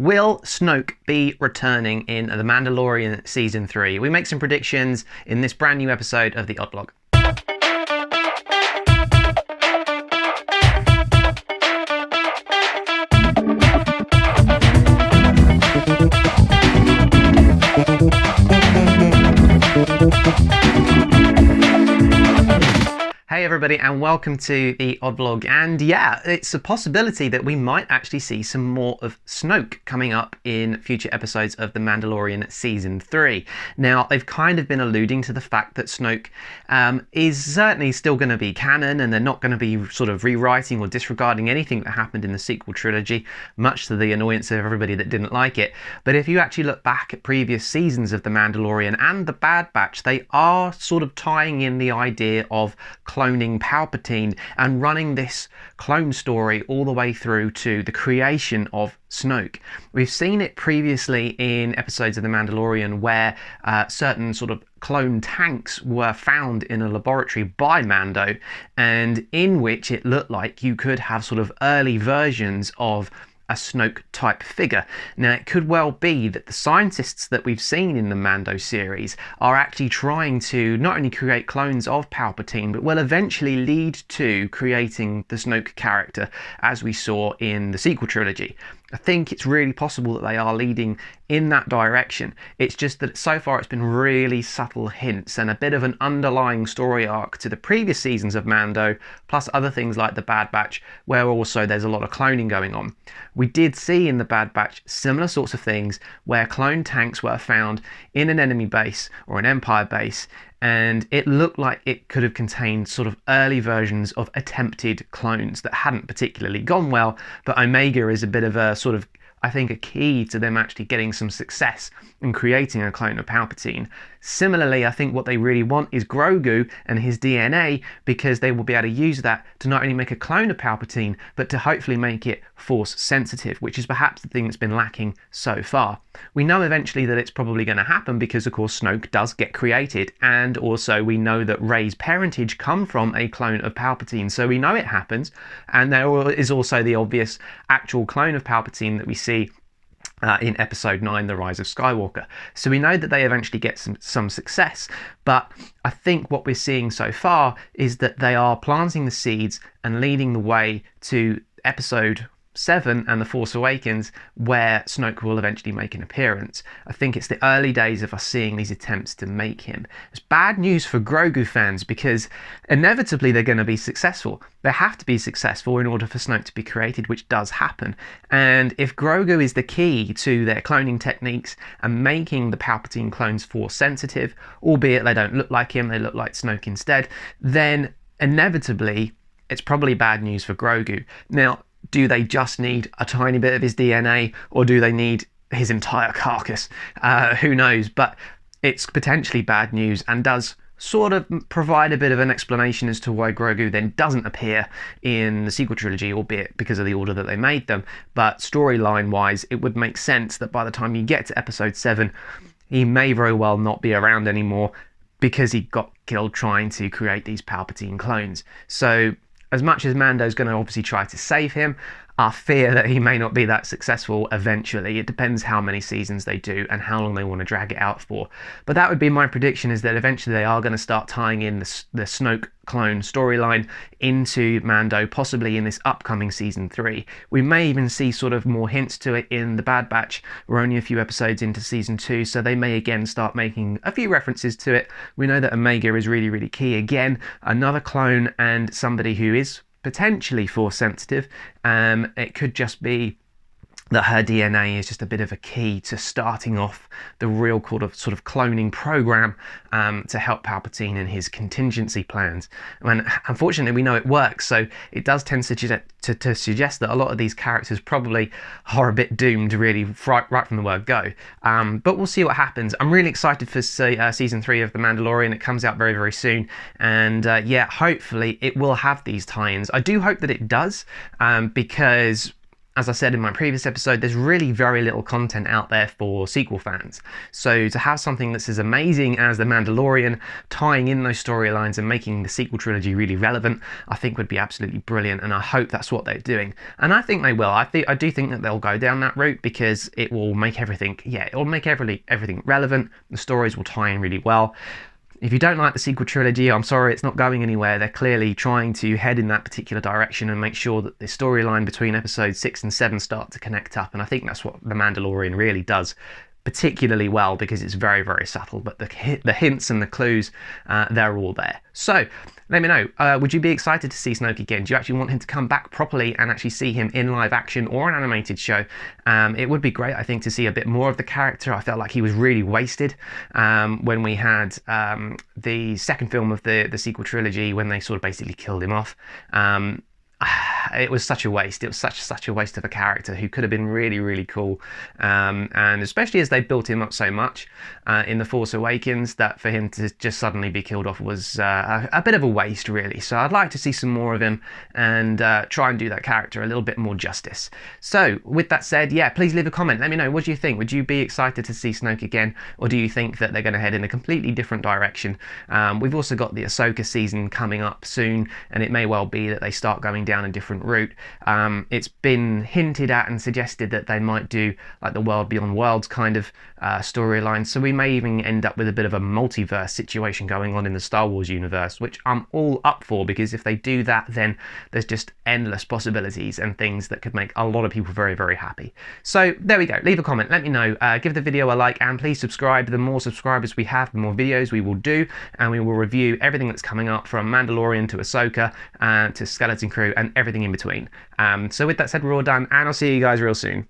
Will Snoke be returning in The Mandalorian Season 3? We make some predictions in this brand new episode of the Oddlog. Hey everybody, and welcome to the Oddlog. And yeah, it's a possibility that we might actually see some more of Snoke coming up in future episodes of The Mandalorian Season 3. Now, they've kind of been alluding to the fact that Snoke is certainly still going to be canon, and they're not going to be sort of rewriting or disregarding anything that happened in the sequel trilogy, much to the annoyance of everybody that didn't like it. But if you actually look back at previous seasons of The Mandalorian and The Bad Batch, they are sort of tying in the idea of cloning Palpatine and running this clone story all the way through to the creation of Snoke. We've seen it previously in episodes of The Mandalorian where certain sort of clone tanks were found in a laboratory by Mando, and in which it looked like you could have sort of early versions of a Snoke type figure. Now, it could well be that the scientists that we've seen in the Mando series are actually trying to not only create clones of Palpatine, but will eventually lead to creating the Snoke character as we saw in the sequel trilogy. I think it's really possible that they are leading in that direction. It's just that so far it's been really subtle hints and a bit of an underlying story arc to the previous seasons of Mando, plus other things like the Bad Batch, where also there's a lot of cloning going on. We did see in the Bad Batch similar sorts of things where clone tanks were found in an enemy base or an Empire base, and it looked like it could have contained sort of early versions of attempted clones that hadn't particularly gone well, but Omega is a bit of a sort of, I think, a key to them actually getting some success in creating a clone of Palpatine. Similarly, I think what they really want is Grogu and his DNA, because they will be able to use that to not only make a clone of Palpatine, but to hopefully make it Force sensitive, which is perhaps the thing that's been lacking so far. We know eventually that it's probably going to happen because, of course, Snoke does get created, and also we know that Rey's parentage come from a clone of Palpatine, so we know it happens, and there is also the obvious actual clone of Palpatine that we see in episode 9, The Rise of Skywalker. So we know that they eventually get some success, but I think what we're seeing so far is that they are planting the seeds and leading the way to episode 7 and The Force Awakens, where Snoke will eventually make an appearance. I think it's the early days of us seeing these attempts to make him. It's bad news for Grogu fans because inevitably they're going to be successful. They have to be successful in order for Snoke to be created, which does happen. And if Grogu is the key to their cloning techniques and making the Palpatine clones Force sensitive, albeit they don't look like him, they look like Snoke instead, then inevitably it's probably bad news for Grogu. Now, do they just need a tiny bit of his DNA, or do they need his entire carcass? Who knows? But it's potentially bad news and does sort of provide a bit of an explanation as to why Grogu then doesn't appear in the sequel trilogy, albeit because of the order that they made them. But storyline wise, it would make sense that by the time you get to episode 7, he may very well not be around anymore because he got killed trying to create these Palpatine clones. So as much as Mando's going to obviously try to save him, I fear that he may not be that successful eventually. It depends how many seasons they do and how long they want to drag it out for. But that would be my prediction, is that eventually they are going to start tying in the Snoke clone storyline into Mando, possibly in this upcoming Season 3. We may even see sort of more hints to it in The Bad Batch. We're only a few episodes into Season 2, so they may again start making a few references to it. We know that Omega is really, really key. Again, another clone and somebody who is potentially Force sensitive. It could just be that her DNA is just a bit of a key to starting off the real sort of cloning program to help Palpatine in his contingency plans. And unfortunately, we know it works, so it does tend to suggest that a lot of these characters probably are a bit doomed, really, right from the word go. But we'll see what happens. I'm really excited for Season 3 of The Mandalorian. It comes out very, very soon. And yeah, hopefully it will have these tie-ins. I do hope that it does, because as I said in my previous episode, there's really very little content out there for sequel fans. So to have something that's as amazing as The Mandalorian, tying in those storylines and making the sequel trilogy really relevant, I think would be absolutely brilliant, and I hope that's what they're doing. And I think they will. I do think that they'll go down that route, because it will make everything, it will make everything relevant. The stories will tie in really well. If you don't like the sequel trilogy, I'm sorry, it's not going anywhere. They're clearly trying to head in that particular direction and make sure that the storyline between episodes 6 and 7 start to connect up. And I think that's what The Mandalorian really does particularly well, because it's very, very subtle, but the hints and the clues, they're all there. So let me know, would you be excited to see Snoke again? Do you actually want him to come back properly and actually see him in live action or an animated show? It would be great, I think, to see a bit more of the character. I felt like he was really wasted when we had the second film of the sequel trilogy, when they sort of basically killed him off. It was such a waste. It was such a waste of a character who could have been really, really cool, and especially as they built him up so much in The Force Awakens, that for him to just suddenly be killed off was a bit of a waste, really. So I'd like to see some more of him and try and do that character a little bit more justice. So with that said, yeah, please leave a comment. Let me know, what do you think? Would you be excited to see Snoke again, or do you think that they're going to head in a completely different direction? We've also got the Ahsoka season coming up soon, and it may well be that they start going down a different route. It's been hinted at and suggested that they might do like the World Beyond Worlds kind of storyline, so we may even end up with a bit of a multiverse situation going on in the Star Wars universe, which I'm all up for, because if they do that, then there's just endless possibilities and things that could make a lot of people very, very happy. So there we go, leave a comment, let me know, give the video a like, and please subscribe. The more subscribers we have, the more videos we will do, and we will review everything that's coming up, from Mandalorian to Ahsoka to Skeleton Crew and everything in between. So with that said, we're all done, and I'll see you guys real soon.